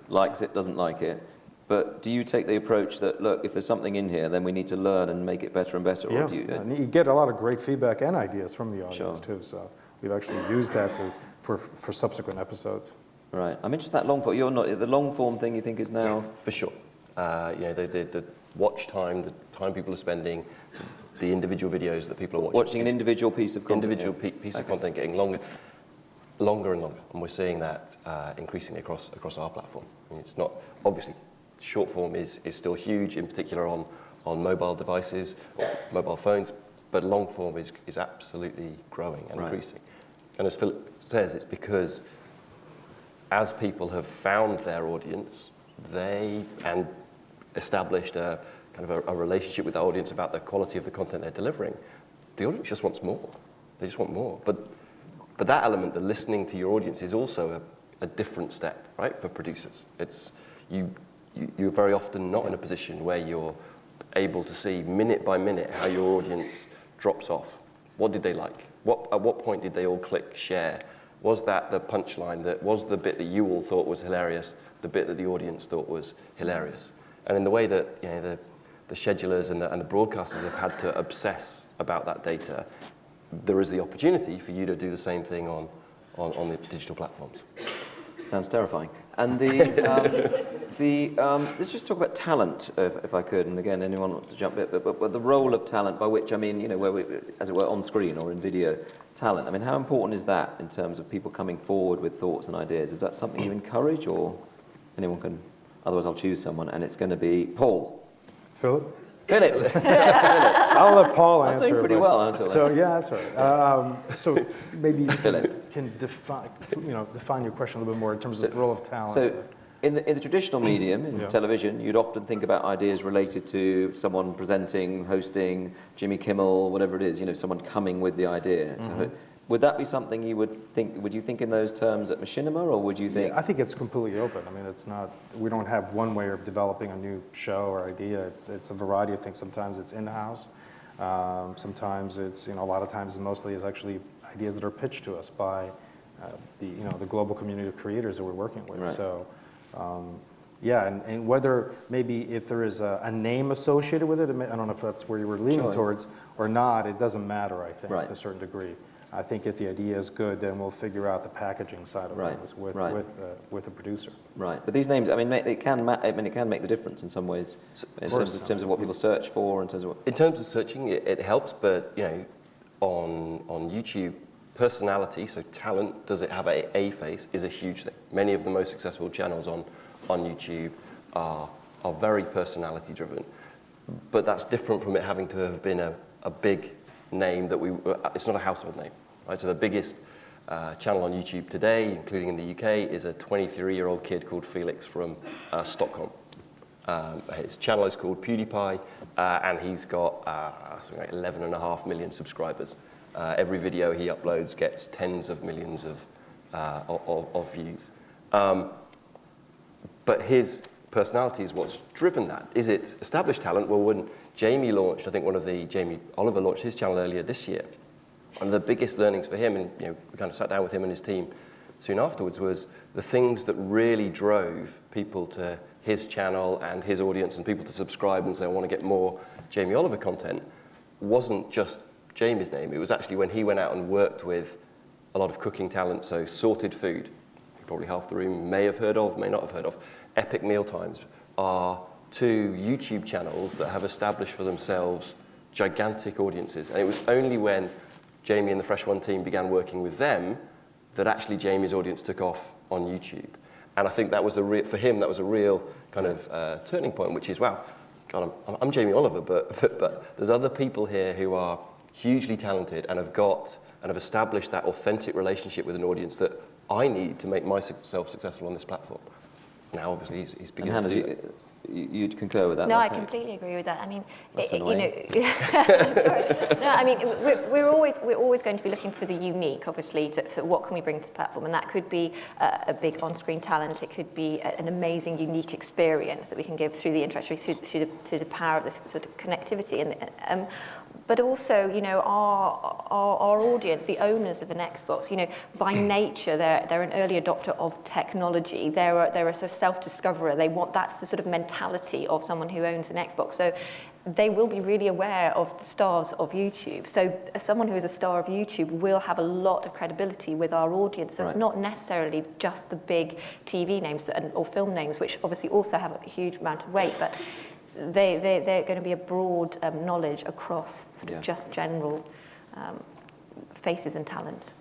Speaker 1: likes it, doesn't like it. But do you take the approach that, look, if there's something in here, then we need to learn and make it better and better?
Speaker 4: Yeah,
Speaker 1: or do you,
Speaker 4: and you get a lot of great feedback and ideas from the audience
Speaker 1: Sure.
Speaker 4: too. So we've actually used that for subsequent episodes.
Speaker 1: Right. I'm interested in that long form. You're not, the long form thing you think is now?
Speaker 3: For sure. The watch time, the time people are spending, the individual videos that people are watching.
Speaker 1: Watching an individual piece of content.
Speaker 3: Individual piece of content getting longer and longer. And we're seeing that increasingly across our platform. I mean, it's not, obviously, short form is still huge, in particular on mobile devices, or mobile phones, but long form is absolutely growing and increasing. And as Philip says, it's because as people have found their audience, and established a kind of a relationship with the audience about the quality of the content they're delivering, the audience just wants more. They just want more. But that element, the listening to your audience, is also a different step, right, for producers. It's you're very often not in a position where you're able to see minute by minute how your audience drops off. What did they like? At what point did they all click share? Was that the punchline? That was the bit that you all thought was hilarious, the bit that the audience thought was hilarious? And in the way that the schedulers and the broadcasters have had to obsess about that data, there is the opportunity for you to do the same thing on the digital platforms.
Speaker 1: Sounds terrifying. And let's just talk about talent, if I could. And again, anyone wants to jump in, but the role of talent, by which I mean, where we, as it were, on screen or in video, talent. I mean, how important is that in terms of people coming forward with thoughts and ideas? Is that something you encourage, or anyone can? Otherwise, I'll choose someone, and it's going to be Paul.
Speaker 4: Philip?
Speaker 1: Philip.
Speaker 4: I'll let Paul answer.
Speaker 1: I was doing pretty well until then.
Speaker 4: So yeah, that's right. So maybe you
Speaker 1: Philip.
Speaker 4: can define your question a little bit more in terms of the role of talent.
Speaker 1: So in the traditional medium, in television, you'd often think about ideas related to someone presenting, hosting, Jimmy Kimmel, whatever it is, someone coming with the idea. Mm-hmm. Would that be something you would think, would you think in those terms at Machinima, or would you think?
Speaker 4: Yeah, I think it's completely open. I mean, it's not, we don't have one way of developing a new show or idea. It's a variety of things. Sometimes it's in-house. Sometimes it's, a lot of times mostly is actually ideas that are pitched to us by the global community of creators that we're working with.
Speaker 1: Right.
Speaker 4: So, and whether maybe if there is a name associated with it, I don't know if that's where you were leaning towards or not, it doesn't matter, I think, to a certain degree. I think if the idea is good, then we'll figure out the packaging side of things with the producer.
Speaker 1: Right, but these names, I mean, it can make the difference in some ways, in terms of what people search for, in terms of what.
Speaker 3: In terms of searching, it helps, but on YouTube, personality, so talent, does it have a face, is a huge thing. Many of the most successful channels on YouTube are very personality driven, but that's different from it having to have been a big name it's not a household name, right? So the biggest channel on YouTube today, including in the UK, is a 23-year-old kid called Felix from Stockholm. His channel is called PewDiePie, and he's got something like 11.5 million subscribers. Every video he uploads gets tens of millions of views. But his personality is what's driven that. Is it established talent? Well, when Jamie launched, I think Jamie Oliver launched his channel earlier this year, one of the biggest learnings for him, and we kind of sat down with him and his team soon afterwards, was the things that really drove people to his channel and his audience and people to subscribe and say, I want to get more Jamie Oliver content, wasn't just Jamie's name. It was actually when he went out and worked with a lot of cooking talent, so Sorted Food, probably half the room may have heard of, may not have heard of. Epic Mealtimes are two YouTube channels that have established for themselves gigantic audiences. And it was only when Jamie and the Fresh One team began working with them that actually Jamie's audience took off on YouTube. And I think that was for him, that was a real kind of turning point, which is, wow, God, I'm Jamie Oliver, but there's other people here who are hugely talented and have established that authentic relationship with an audience that I need to make myself successful on this platform. Now, obviously, he's beginning to do that.
Speaker 1: you'd concur with that?
Speaker 2: No,
Speaker 1: That's
Speaker 2: I
Speaker 1: how-
Speaker 2: completely agree with that. I mean,
Speaker 1: That's
Speaker 2: you know,
Speaker 1: annoying.
Speaker 2: no, I mean, we're always going to be looking for the unique, obviously. So what can we bring to the platform? And that could be a big on-screen talent. It could be an amazing, unique experience that we can give through the interaction, through the power of this sort of connectivity. And but also, you know, our audience, the owners of an Xbox, you know, by nature, they're an early adopter of technology. They're a sort of self-discoverer. That's the sort of mentality of someone who owns an Xbox. So they will be really aware of the stars of YouTube. So someone who is a star of YouTube will have a lot of credibility with our audience. So it's not necessarily just the big TV names or film names, which obviously also have a huge amount of weight, but they're going to be a broad knowledge across sort of just general faces and talent.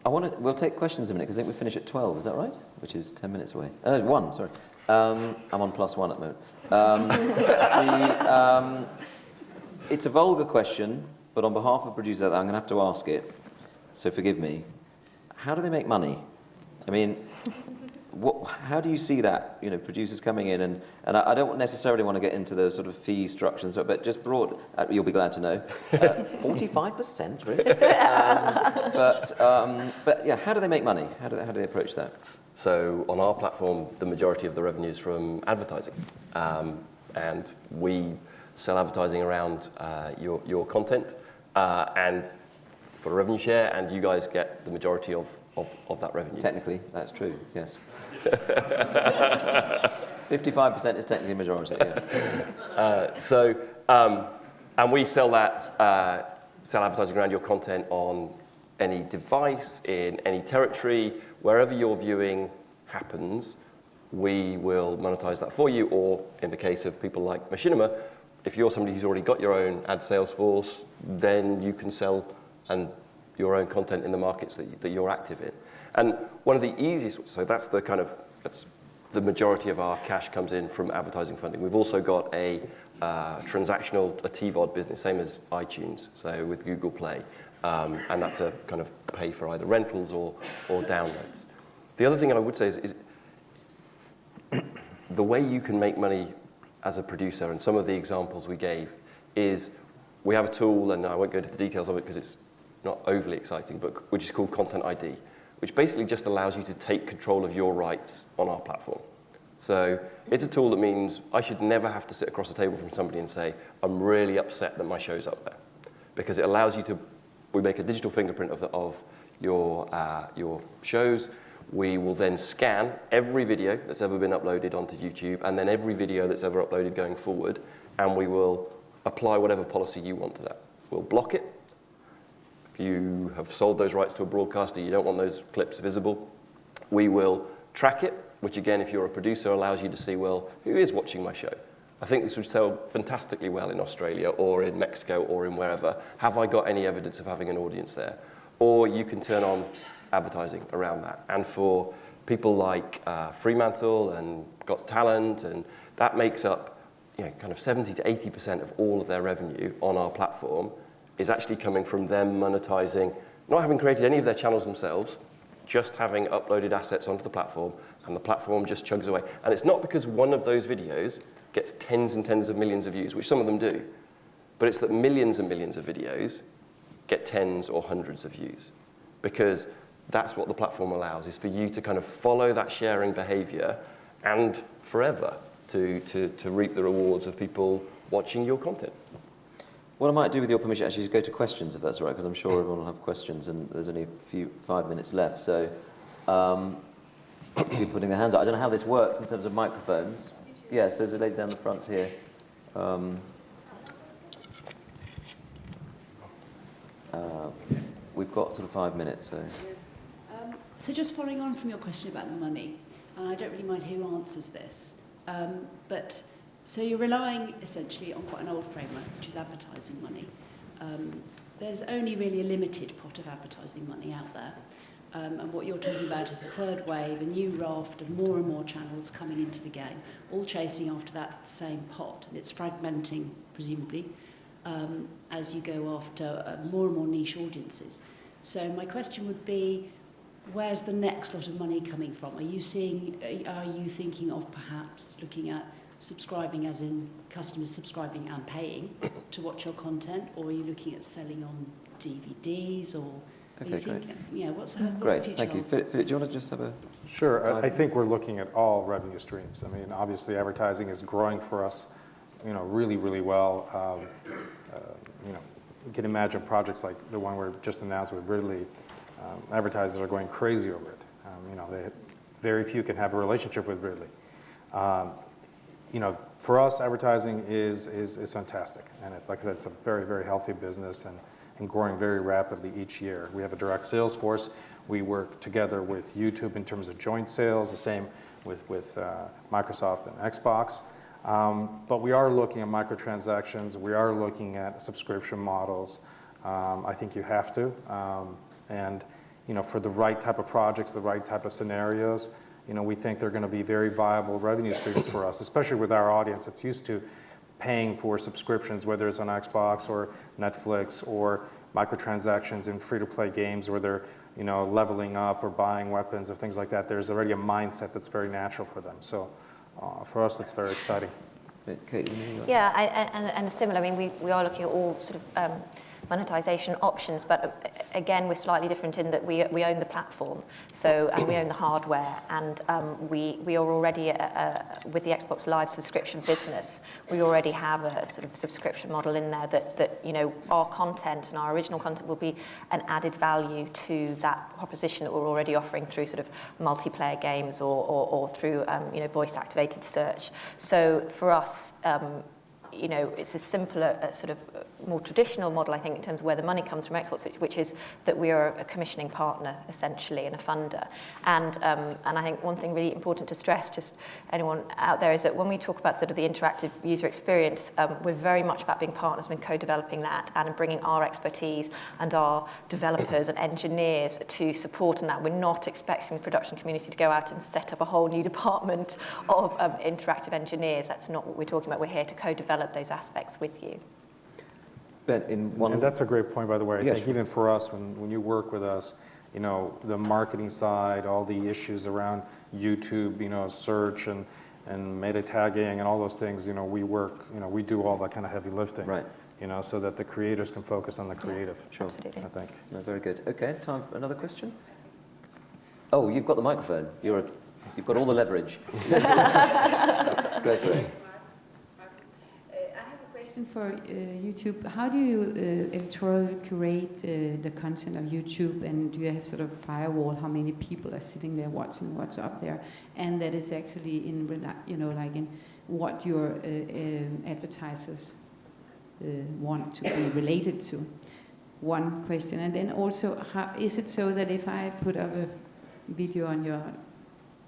Speaker 1: We'll take questions in a minute because I think we finish at 12. Is that right? Which is 10 minutes away. 1. Sorry. I'm on +1 at the moment. It's a vulgar question, but on behalf of the producers, I'm going to have to ask it. So forgive me. How do they make money? I mean, how do you see that? You know, producers coming in and I don't necessarily want to get into the sort of fee structures, but just broad. You'll be glad to know, 45%, really. But yeah, how do they make money? How do they approach that?
Speaker 3: So on our platform, the majority of the revenue is from advertising, and we sell advertising around your content, and for a revenue share, and you guys get the majority of that revenue.
Speaker 1: Technically, that's true. Yes. 55% is technically majority. Yeah. And we sell advertising around your content on any device, in any territory, wherever your viewing happens, we will monetize that for you. Or in the case of people like Machinima, if you're somebody who's already got your own ad sales force, then you can sell your own content in the markets that you're active in. And one of the easiest, so that's the majority of our cash comes in from advertising funding. We've also got a transactional, a TVOD business, same as iTunes, so with Google Play. And that's a kind of pay for either rentals or downloads. The other thing I would say is the way you can make money as a producer, and some of the examples we gave, is we have a tool, and I won't go into the details of it because it's not overly exciting, but which is called Content ID, which basically just allows you to take control of your rights on our platform. So it's a tool that means I should never have to sit across the table from somebody and say, I'm really upset that my show's up there. Because it allows you to, we make a digital fingerprint of your shows. We will then scan every video that's ever been uploaded onto YouTube, and then every video that's ever uploaded going forward, and we will apply whatever policy you want to that. We'll block it. If you have sold those rights to a broadcaster, you don't want those clips visible, we will track it, which again, if you're a producer, allows you to see, well, who is watching my show? I think this would sell fantastically well in Australia or in Mexico or in wherever. Have I got any evidence of having an audience there? Or you can turn on advertising around that. And for people like Fremantle and Got Talent, and that makes up kind of 70 to 80% of all of their revenue on our platform is actually coming from them monetizing, not having created any of their channels themselves, just having uploaded assets onto the platform, and the platform just chugs away. And it's not because one of those videos gets tens and tens of millions of views, which some of them do, but it's that millions and millions of videos get tens or hundreds of views, because that's what the platform allows, is for you to kind of follow that sharing behavior and forever to reap the rewards of people watching your content. What I might do with your permission actually is go to questions, if that's all right, because I'm sure everyone will have questions and there's only 5 minutes left. So people putting their hands up. I don't know how this works in terms of microphones. Yeah, so there's a lady down the front here. We've got sort of 5 minutes, so.
Speaker 5: So just following on from your question about the money, and I don't really mind who answers this, but so you're relying essentially on quite an old framework, which is advertising money. There's only really a limited pot of advertising money out there. And what you're talking about is a third wave, a new raft of more and more channels coming into the game, all chasing after that same pot. And it's fragmenting, presumably, as you go after more and more niche audiences. So my question would be, where's the next lot of money coming from? Are you thinking of perhaps looking at subscribing as in customers subscribing and paying to watch your content, or are you looking at selling on DVDs, or are you thinking, what's the
Speaker 1: Great,
Speaker 5: future
Speaker 1: thank you.
Speaker 5: hold?
Speaker 1: Philip, do you want to just have a...
Speaker 4: Sure. I think we're looking at all revenue streams. I mean, obviously, advertising is growing for us, really, really well. You can imagine projects like the one we're just announced with Ridley. Advertisers are going crazy over it. Very few can have a relationship with Ridley. For us, advertising is fantastic, and like I said, it's a very, very healthy business and growing very rapidly each year. We have a direct sales force. We work together with YouTube in terms of joint sales, the same with Microsoft and Xbox. But we are looking at microtransactions. We are looking at subscription models. I think you have to. And for the right type of projects, the right type of scenarios, we think they're going to be very viable revenue streams for us, especially with our audience that's used to paying for subscriptions, whether it's on Xbox or Netflix, or microtransactions in free-to-play games where they're leveling up or buying weapons or things like that. There's already a mindset that's very natural for them. So for us, that's very exciting.
Speaker 1: Kate,
Speaker 2: Yeah, and similar. I mean, we are looking at all sort of monetization options, but again, we're slightly different in that we own the platform, and we own the hardware, and we are already with the Xbox Live subscription business. We already have a sort of subscription model in there that our content and our original content will be an added value to that proposition that we're already offering through sort of multiplayer games or through voice activated search. So for us, it's a simpler, sort of more traditional model, I think, in terms of where the money comes from Xbox, which is that we are a commissioning partner, essentially, and a funder. And I think one thing really important to stress, just anyone out there, is that when we talk about sort of the interactive user experience, we're very much about being partners and co-developing that and bringing our expertise and our developers and engineers to support in that. We're not expecting the production community to go out and set up a whole new department of interactive engineers. That's not what we're talking about. We're here to co-develop those aspects with you.
Speaker 1: Ben,
Speaker 4: and that's a great point, by the way. I think
Speaker 1: sure.
Speaker 4: even for us, when you work with us, the marketing side, all the issues around YouTube, search and meta tagging and all those things, we work, we do all that kind of heavy lifting,
Speaker 1: right?
Speaker 4: So that the creators can focus on the creative.
Speaker 2: Yeah, sure. Absolutely.
Speaker 4: I think.
Speaker 1: No, very good. Okay, time for another question. Oh, you've got the microphone. You've got all the leverage. Go for it.
Speaker 6: For YouTube, how do you editorially curate the content of YouTube, and do you have sort of firewall how many people are sitting there watching what's up there, and that it's actually in like in what your advertisers want to be related to? One question, and then also, how is it so that if I put up a video on your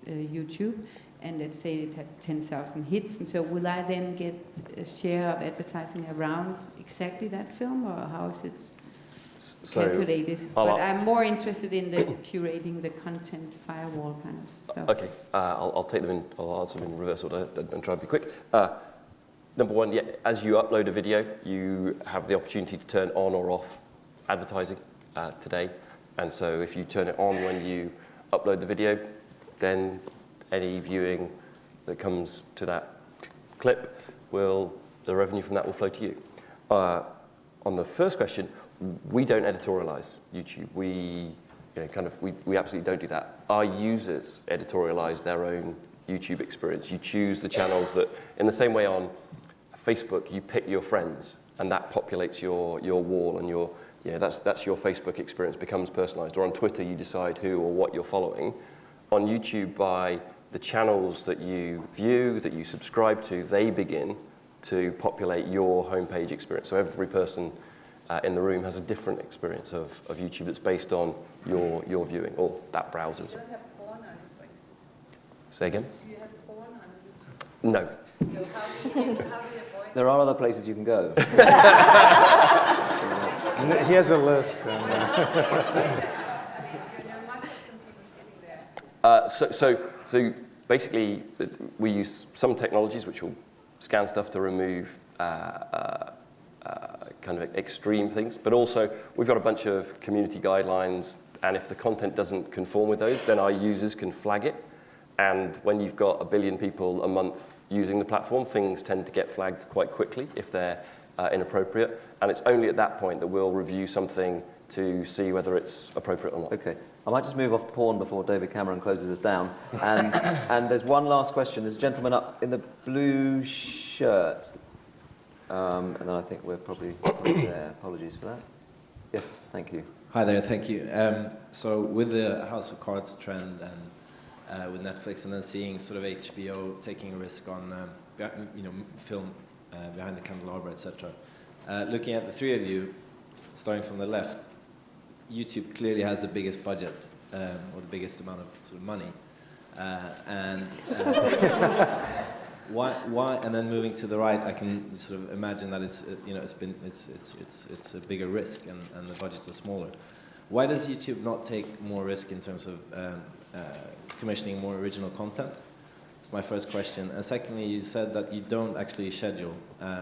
Speaker 6: YouTube, and let's say it had 10,000 hits, and so will I then get a share of advertising around exactly that film, or how is it calculated? But I'm more interested in the curating the content firewall kind of stuff.
Speaker 3: Okay, I'll take them in. I'll answer them in reverse order and try and be quick. Number one, as you upload a video, you have the opportunity to turn on or off advertising today, and so if you turn it on when you upload the video, then any viewing that comes to that clip, the revenue from that will flow to you. On the first question, we don't editorialize YouTube. We absolutely don't do that. Our users editorialize their own YouTube experience. You choose the channels that, in the same way on Facebook, you pick your friends, and that populates your wall, and that's your Facebook experience becomes personalized. Or on Twitter, you decide who or what you're following. On YouTube, by the channels that you view, that you subscribe to, they begin to populate your homepage experience. So every person in the room has a different experience of YouTube that's based on your viewing, or that browser's.
Speaker 6: Do you have porn on it, for instance?
Speaker 3: Say again?
Speaker 6: Do you have porn on YouTube?
Speaker 3: No.
Speaker 6: So how do you avoid?
Speaker 1: There are other places you can go.
Speaker 4: He has a list.
Speaker 6: There must have some people sitting there.
Speaker 3: So basically, we use some technologies which will scan stuff to remove kind of extreme things, but also we've got a bunch of community guidelines, and if the content doesn't conform with those, then our users can flag it, And when you've got 1 billion people a month using the platform, things tend to get flagged quite quickly if they're inappropriate. And it's only at that point that we'll review something to see whether it's appropriate or not.
Speaker 1: Okay. I might just move off porn before David Cameron closes us down. And there's one last question. There's a gentleman up in the blue shirt. And then I think we're probably there. Apologies for that. Yes, thank you.
Speaker 7: Hi there, thank you. So with the House of Cards trend and with Netflix, and then seeing sort of HBO taking a risk on film behind the candelabra, etc. Looking at the three of you, starting from the left, YouTube clearly has the biggest budget or the biggest amount of sort of money, why? And then moving to the right, I can sort of imagine that it's a bigger risk and the budgets are smaller. Why does YouTube not take more risk in terms of commissioning more original content? That's my first question. And secondly, you said that you don't actually schedule,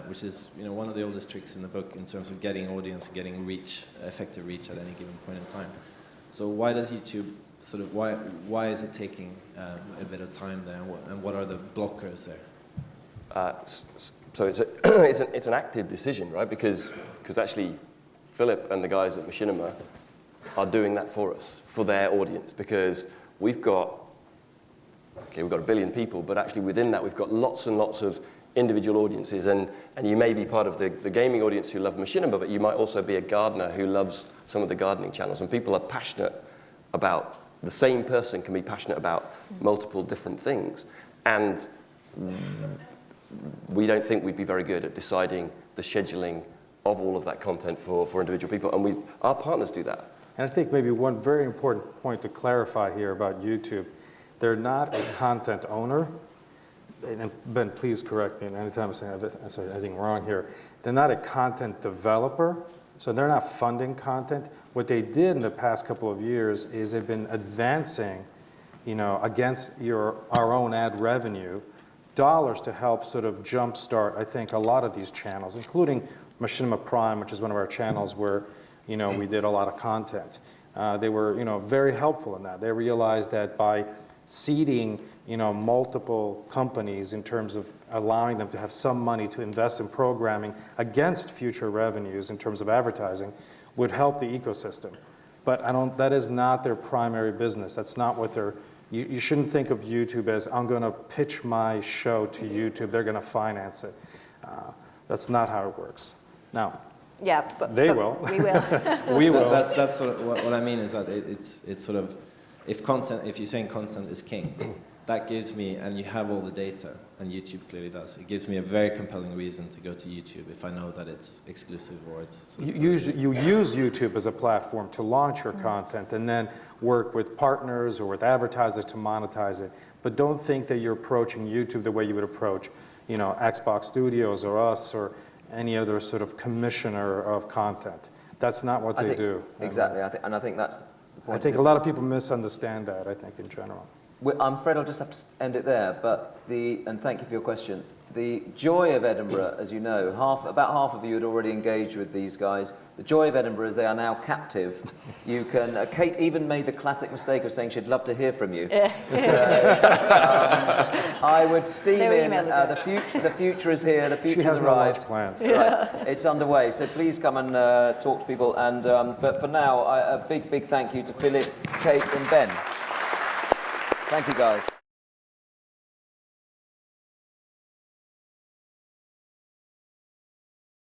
Speaker 7: which is one of the oldest tricks in the book in terms of getting audience, getting reach, effective reach at any given point in time. So why does YouTube sort of why is it taking a bit of time there, and what are the blockers there?
Speaker 3: So it's an active decision, right? Because actually, Philip and the guys at Machinima are doing that for us, for their audience, because we've got 1 billion people, but actually within that we've got lots and lots of individual audiences, and you may be part of the gaming audience who love Machinima, but you might also be a gardener who loves some of the gardening channels, and people are passionate about, the same person can be passionate about multiple different things, and we don't think we'd be very good at deciding the scheduling of all of that content for individual people, and our partners do that.
Speaker 4: And I think maybe one very important point to clarify here about YouTube, they're not a content owner. And Ben, please correct me anytime I'm saying anything wrong here. They're not a content developer, so they're not funding content. What they did in the past couple of years is they've been advancing, against our own ad revenue, dollars to help sort of jumpstart, I think, a lot of these channels, including Machinima Prime, which is one of our channels where, we did a lot of content. They were, very helpful in that. They realized that by seeding, multiple companies in terms of allowing them to have some money to invest in programming against future revenues in terms of advertising would help the ecosystem. But that is not their primary business. That's not what you shouldn't think of YouTube as, I'm going to pitch my show to YouTube, they're going to finance it. That's not how it works. Now,
Speaker 2: yeah, but
Speaker 4: they will.
Speaker 2: We will.
Speaker 4: We will.
Speaker 7: That's sort of what I mean is that it's sort of, if you're saying content is king, that gives me, and you have all the data, and YouTube clearly does, it gives me a very compelling reason to go to YouTube if I know that it's exclusive or it's... Sort of
Speaker 4: you use YouTube as a platform to launch your content and then work with partners or with advertisers to monetize it. But don't think that you're approaching YouTube the way you would approach, Xbox Studios or us or any other sort of commissioner of content. That's not what they do.
Speaker 1: Exactly, and I think that's the point.
Speaker 4: I think a lot of people misunderstand that, I think, in general.
Speaker 1: I'm afraid I'll just have to end it there, and thank you for your question. The joy of Edinburgh, as you know, about half of you had already engaged with these guys. The joy of Edinburgh is they are now captive. You can, Kate even made the classic mistake of saying she'd love to hear from you. Yeah. So, I would steam in, the future is here, the future has arrived.
Speaker 4: She has no launch plans.
Speaker 1: Right, it's underway, so please come and talk to people. And but for now, a big thank you to Philip, Kate and Ben. Thank you, guys.